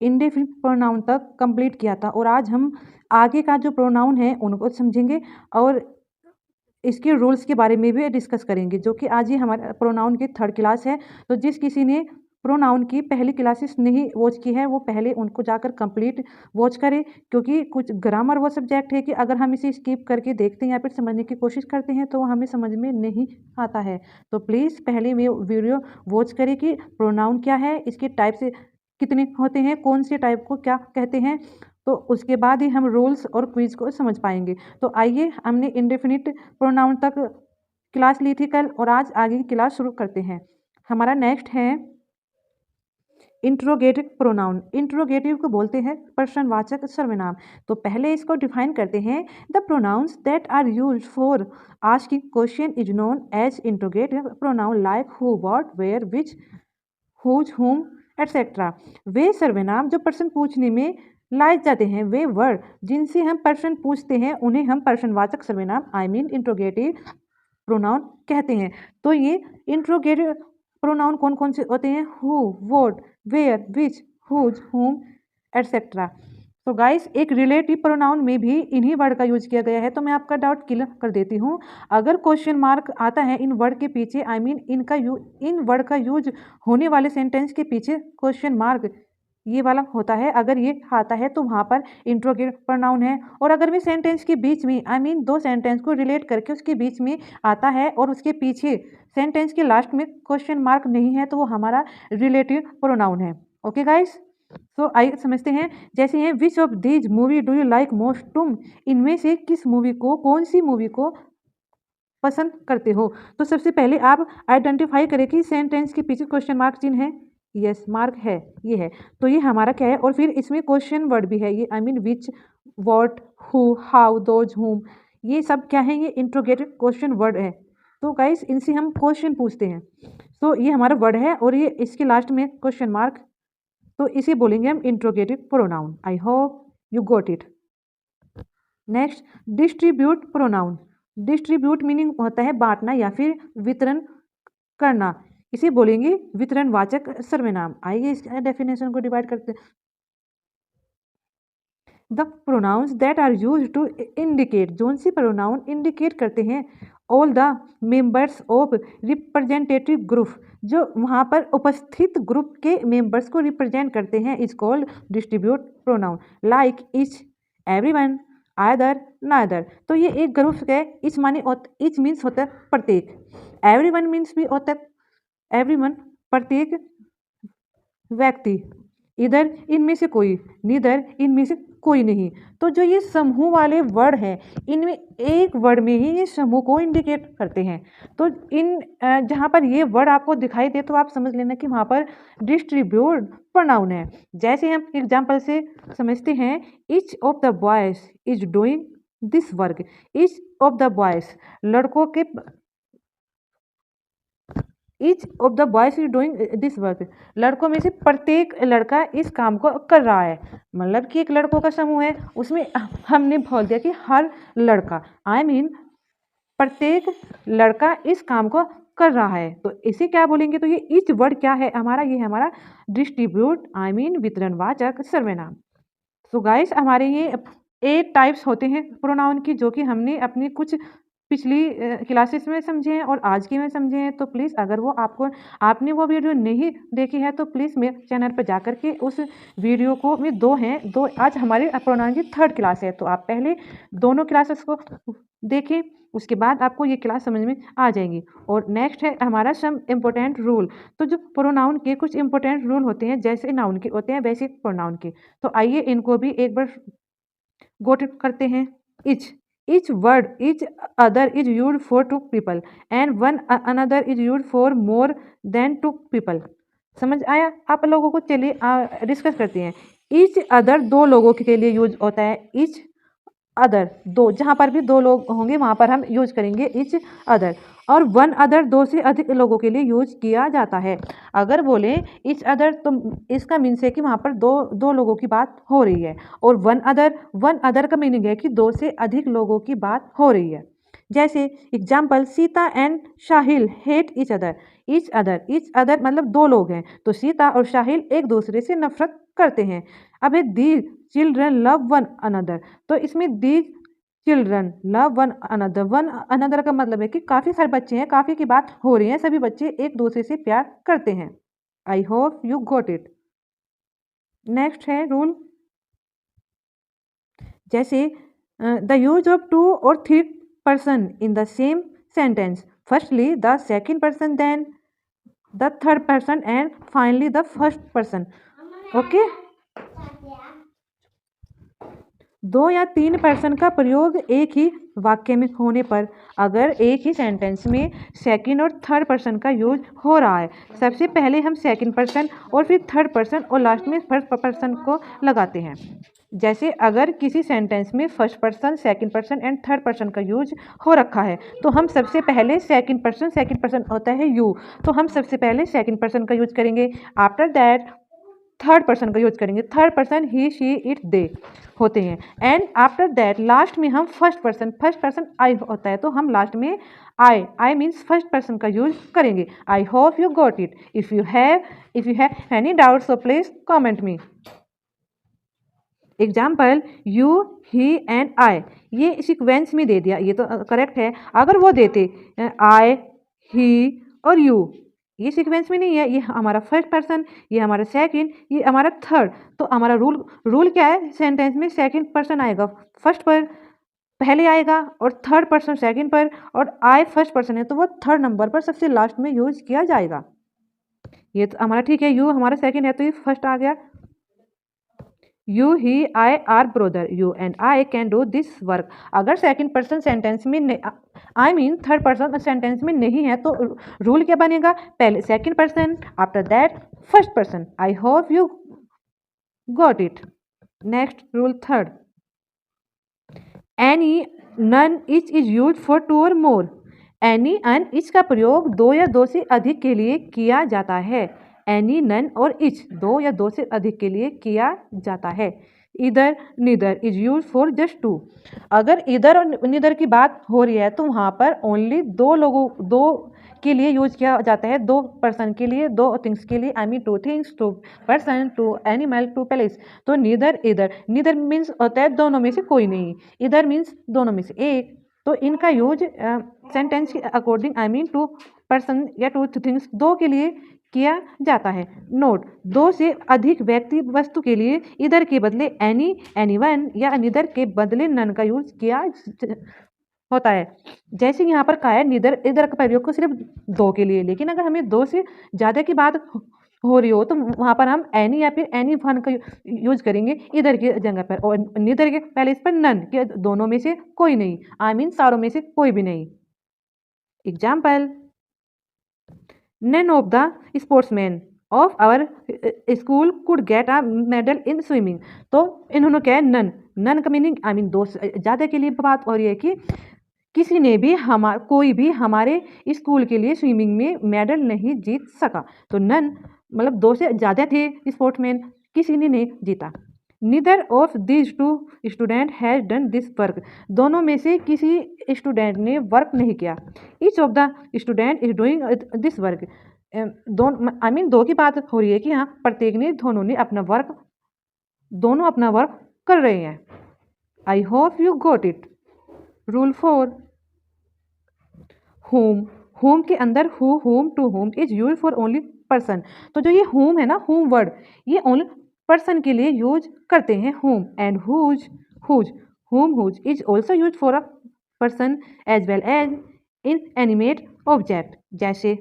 Indefinite pronoun तक complete किया था और आज हम आगे का जो प्रोनाउन है उनको समझेंगे और इसके रूल्स के बारे में भी डिस्कस करेंगे, जो कि आज ही हमारे प्रोनाउन की 3rd क्लास है। तो जिस किसी ने प्रोनाउन की पहली क्लासेस नहीं वॉच की है वो पहले उनको जाकर कंप्लीट वॉच करे, क्योंकि कुछ ग्रामर वो सब्जेक्ट है कि अगर हम इसे स्किप करके देखते हैं या फिर समझने की कोशिश करते हैं तो हमें समझ में नहीं आता है। तो प्लीज़ पहले में वीडियो वॉच करें कि प्रोनाउन क्या है, इसके टाइप से कितने होते हैं, कौन से टाइप को क्या कहते हैं, तो उसके बाद ही हम रूल्स और क्विज को समझ पाएंगे। तो आइए, हमने इंडेफिनिट प्रोनाउन तक क्लास ली थी कल और आज आगे की क्लास शुरू करते हैं। हमारा नेक्स्ट है इंट्रोगेटिव प्रोनाउन। इंट्रोगेटिव को बोलते हैं प्रश्नवाचक सर्वनाम। तो पहले इसको डिफाइन करते हैं। The pronouns that are used for asking question is known as interrogative pronoun like who, what, where, which, whose, whom etcetera. वे सर्वनाम जो प्रश्न पूछने में लाए जाते हैं, वे वर्ड जिनसे हम प्रश्न पूछते हैं उन्हें हम प्रश्नवाचक सर्वनाम आई मीन इंट्रोगेटिव प्रोनाउन कहते हैं। तो ये इंट्रोगेटिव प्रोनाउन कौन कौन से होते हैं? Who, what, where, which, whose, whom etcetera. तो गाइस, एक रिलेटिव प्रोनाउन में भी इन्हीं वर्ड का यूज किया गया है। तो मैं आपका डाउट क्लियर कर देती हूँ। अगर क्वेश्चन मार्क आता है इन वर्ड के पीछे, आई मीन इन वर्ड का यूज होने वाले सेंटेंस के पीछे क्वेश्चन मार्क ये वाला होता है, अगर ये आता है तो वहाँ पर इंट्रोगेटिव प्रोनाउन है। और अगर भी सेंटेंस के बीच में, आई मीन दो सेंटेंस को रिलेट करके उसके बीच में आता है और उसके पीछे सेंटेंस के लास्ट में क्वेश्चन मार्क नहीं है, तो वो हमारा रिलेटिव प्रोनाउन है। ओके गाइस, तो आइए समझते हैं। जैसे हैं, which of these movie do you like most? तुम इनमें से किस मूवी को, कौन सी मूवी को पसंद करते हो? तो सबसे पहले आप आइडेंटिफाई करें कि सेंटेंस के पीछे क्वेश्चन मार्क चिन्ह है। यस, मार्क है, ये है, तो ये हमारा क्या है? और फिर इसमें क्वेश्चन वर्ड भी है, ये I mean which, what, who, how, those, हुम, ये सब क्या है? ये इंट्रोगेटिव क्वेश्चन वर्ड है। तो गाइस, इनसे हम क्वेश्चन पूछते हैं। तो ये हमारा वर्ड है और ये इसके लास्ट में क्वेश्चन मार्क, तो इसे बोलेंगे हम interrogative pronoun. I hope you got it. Next, distribute pronoun. Distribute meaning होता है बांटना या फिर वितरण करना, इसे बोलेंगे वितरणवाचक सर्वनाम। आइए इसका डेफिनेशन को डिवाइड करते हैं। The pronouns that are used to indicate, जोन सी प्रोनाउन इंडिकेट करते हैं all the members of representative group, जो वहाँ पर उपस्थित ग्रुप के मेंबर्स को रिप्रेजेंट करते हैं, is called distribute pronoun. Like each, everyone, either, neither. तो ये एक ग्रुप है। इच माने इच मीन्स होता है प्रत्येक, एवरीवन मीन्स भी होता है एवरीवन प्रत्येक व्यक्ति, इधर इनमें से कोई, नीदर इनमें से कोई नहीं। तो जो ये समूह वाले वर्ड हैं, इनमें एक वर्ड में ही ये समूह को इंडिकेट करते हैं। तो इन जहाँ पर ये वर्ड आपको दिखाई दे तो आप समझ लेना कि वहाँ पर डिस्ट्रीब्यूट प्रोनाउन है। जैसे हम एग्जाम्पल से समझते हैं, each of the boys is doing this work. Each of the boys, लड़कों के, each of the boys is doing this work, लड़कों में से प्रत्येक लड़का इस काम को कर रहा है। मतलब कि एक लड़कों का समूह है, उसमें हमने बोल दिया कि हर लड़का, आई मीन प्रत्येक लड़का इस काम को कर रहा है। तो इसे क्या बोलेंगे? तो ये ईच वर्ड क्या है हमारा? ये है हमारा डिस्ट्रीब्यूट, आई मीन वितरणवाचक सर्वनाम। सो गाइस, हमारे ये 8 टाइप्स होते हैं प्रोनाउन की, जो कि हमने अपनी कुछ पिछली क्लासेस में समझे हैं और आज की में समझे हैं। तो प्लीज़, अगर वो आपने वो वीडियो नहीं देखी है तो प्लीज़ मेरे चैनल पर जाकर के उस वीडियो को, में 2 हैं, 2 आज हमारे प्रोनाउन की 3rd क्लास है, तो आप पहले दोनों क्लासेस को देखें, उसके बाद आपको ये क्लास समझ में आ जाएंगी। और नेक्स्ट है हमारा सम इम्पोर्टेंट रूल। तो जो प्रोनाउन के कुछ इंपॉर्टेंट रूल होते हैं, जैसे नाउन के होते हैं वैसे प्रोनाउन के, तो आइए इनको भी एक बार गो करते हैं। each word, each other is used for 2 people and one another is used for more than 2 people। समझ आया आप लोगों को? चलिए डिस्कस करते हैं। each other 2 लोगों के लिए यूज होता है। each अदर 2, जहाँ पर भी 2 लोग होंगे वहाँ पर हम यूज करेंगे each अदर। और 1 अदर 2 से अधिक लोगों के लिए यूज किया जाता है। अगर बोले each अदर तो इसका मीन्स है कि वहाँ पर 2 लोगों की बात हो रही है। और 1 अदर का मीनिंग है कि 2 से अधिक लोगों की बात हो रही है। जैसे example, Sita and Sahil hate each other मतलब दो लोग हैं, तो सीता और साहिल एक दूसरे से नफरत करते हैं। अब है these children love one another, तो इसमें these children love one another का मतलब है कि काफ़ी सारे बच्चे हैं, काफ़ी की बात हो रही है, सभी बच्चे एक दूसरे से प्यार करते हैं। I hope you got it. Next है रूल, जैसे द यूज ऑफ टू और three person in the same sentence, firstly the second person, then the third person and finally the first person. Okay, दो या तीन person का प्रयोग एक ही वाक्य में होने पर, अगर एक ही सेंटेंस में सेकंड और थर्ड पर्सन का यूज हो रहा है, सबसे पहले हम सेकंड पर्सन और फिर थर्ड पर्सन और लास्ट में फर्स्ट पर्सन को लगाते हैं। जैसे अगर किसी सेंटेंस में first person, second person and third person का यूज हो रखा है, तो हम सबसे पहले सेकंड पर्सन होता है यू, तो हम सबसे पहले सेकंड पर्सन का यूज करेंगे। आफ्टर दैट थर्ड पर्सन का यूज करेंगे, third person he she it they होते हैं। एंड आफ्टर दैट लास्ट में हम फर्स्ट पर्सन आई होता है, तो हम लास्ट में आई मीन्स फर्स्ट पर्सन का यूज करेंगे। आई hope you got it. If you have any doubt so please comment me. Example, you, he and I, ये सीक्वेंस में दे दिया, ये तो करेक्ट है। अगर वो देते आई, ही और यू, ये सीक्वेंस में नहीं है, ये हमारा फर्स्ट पर्सन, ये हमारा सेकंड, ये हमारा थर्ड, तो हमारा रूल क्या है, सेंटेंस में सेकंड पर्सन आएगा फर्स्ट पर पहले आएगा और थर्ड पर्सन सेकंड पर, और आई फर्स्ट पर्सन है तो वो थर्ड नंबर पर सबसे लास्ट में यूज किया जाएगा। ये तो हमारा ठीक है, यू हमारा सेकंड है तो ये फर्स्ट आ गया। You, he, I are brother, you and I can do this work. अगर सेकंड पर्सन सेंटेंस में I mean third person sentence में नहीं है, तो रूल क्या बनेगा, पहले second person, after that first person. I hope you got it. Next rule third, any, none, each is use for two और मोर। एनी, अन, etch का प्रयोग दो या दो से अधिक के लिए किया जाता है। एनी, नन और इच दो या दो से अधिक के लिए किया जाता है। इधर, neither is use for just two. अगर इधर और निदर की बात हो रही है तो वहाँ पर ओनली दो के लिए यूज किया जाता है, दो पर्सन के लिए, दो थिंग्स के लिए। I mean two things, two person, two animal, two place. तो निदर, इधर, निदर मीन्स होता है दोनों में से कोई नहीं, इधर मीन्स दोनों में से एक। तो इनका यूज सेंटेंस के according I mean two person या टू थिंग्स दो के लिए किया जाता है। नोट, दो से अधिक व्यक्ति वस्तु के लिए इधर के बदले एनी, एनीवन या निदर के बदले नन का यूज किया होता है। जैसे यहाँ पर कहा है निदर, इधर का प्रयोग को सिर्फ दो के लिए, लेकिन अगर हमें दो से ज़्यादा की बात हो रही हो तो वहाँ पर हम एनी या फिर एनी वन का यूज करेंगे इधर की जगह पर, और निदर के पहले इस पर नन के दोनों में से कोई नहीं, आई मीन सारों में से कोई भी नहीं। Example, none of the sportsmen of our school could get a medal in swimming। तो इन्होंने क्या है, नन का मीनिंग आई मीन दो से ज़्यादा के लिए बात हो रही है कि किसी ने भी कोई भी हमारे स्कूल के लिए स्विमिंग में मेडल नहीं जीत सका। तो नन मतलब दो से ज़्यादा थे स्पोर्ट्समैन, किसी ने नहीं जीता। Neither of this two student has done this work, दोनों में से किसी स्टूडेंट ने वर्क नहीं किया। Each of the student is doing this work, I mean दो की बात हो रही है कि हाँ प्रत्येक ने, दोनों ने दोनों अपना वर्क कर रहे हैं। I hope you got it. Rule 4, whom के अंदर who, whom, to whom is use for only person. तो जो ये होम है ना, होम वर्ड, ये ओनली पर्सन के लिए यूज करते हैं whom. And whose, whom whose is also use for a person as well as inanimate object. जैसे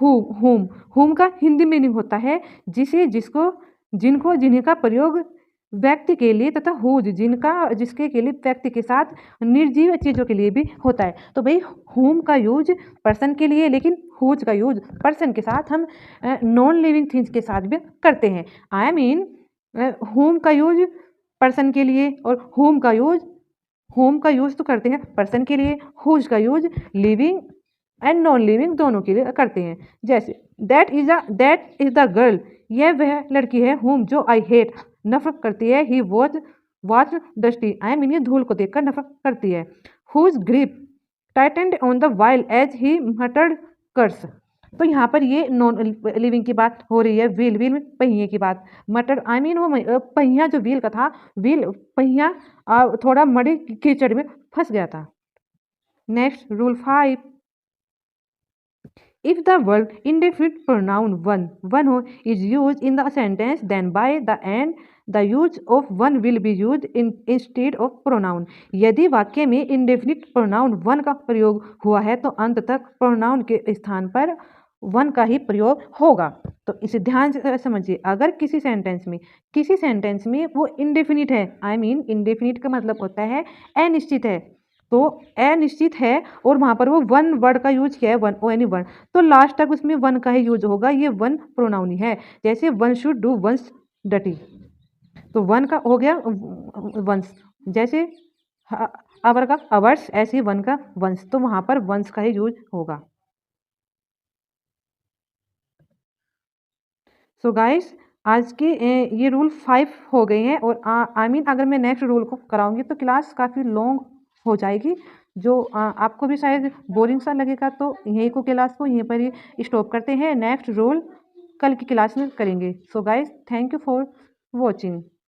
होम का हिंदी मीनिंग होता है जिसे, जिसको, जिनको, जिन्हें का प्रयोग व्यक्ति के लिए, तथा हुज जिसके के लिए व्यक्ति के साथ निर्जीव चीज़ों के लिए भी होता है। तो भाई होम का यूज पर्सन के लिए, लेकिन हुज का यूज पर्सन के साथ हम नॉन लिविंग थिंग्स के साथ भी करते हैं। आई मीन होम का यूज पर्सन के लिए और होम का यूज तो करते हैं पर्सन के लिए, हुज का use living and non living दोनों के लिए करते हैं। जैसे दैट इज द गर्ल, यह वह लड़की है, होम जो आई हेट नफरत करती है, he was watch dusty, I mean ये धूल को देखकर नफरत करती है। Whose grip tightened on the wheel as he muttered curse, तो यहाँ पर ये नॉन लिविंग की बात हो रही है। व्हील, व्हील में पहिए की बात, मटर आई मीन वो पहिया जो व्हील का था, व्हील पहिया थोड़ा मड़ी कीचड़ में फंस गया था। Next rule 5, if the word indefinite pronoun one हो is used in the sentence, then by the end the use of one will be used instead of pronoun। यदि वाक्य में indefinite pronoun one का प्रयोग हुआ है तो अंत तक pronoun के स्थान पर वन का ही प्रयोग होगा। तो इसे ध्यान से समझिए, अगर किसी सेंटेंस में वो इंडेफिनिट है, आई मीन इंडेफिनिट का मतलब होता है अनिश्चित है, तो अनिश्चित है और वहाँ पर वो वन वर्ड का यूज किया है, वन ओ यानी वन, तो लास्ट तक उसमें वन का ही यूज होगा, ये वन प्रोनाउन ही है। जैसे वन शुड डू वंस डटी, तो वन का हो गया वंस, जैसे अवर का अवर्स, ऐसे वन का वंस, तो वहाँ पर वंस का ही यूज होगा। सो गाइस आज के ये रूल 5 हो गए हैं, और आई मीन अगर मैं नेक्स्ट रूल को कराऊंगी तो क्लास काफ़ी लॉन्ग हो जाएगी, जो आपको भी शायद बोरिंग सा लगेगा, तो यहीं को क्लास को यहीं पर ही स्टॉप करते हैं। नेक्स्ट रूल कल की क्लास में करेंगे। So guys thank you for watching.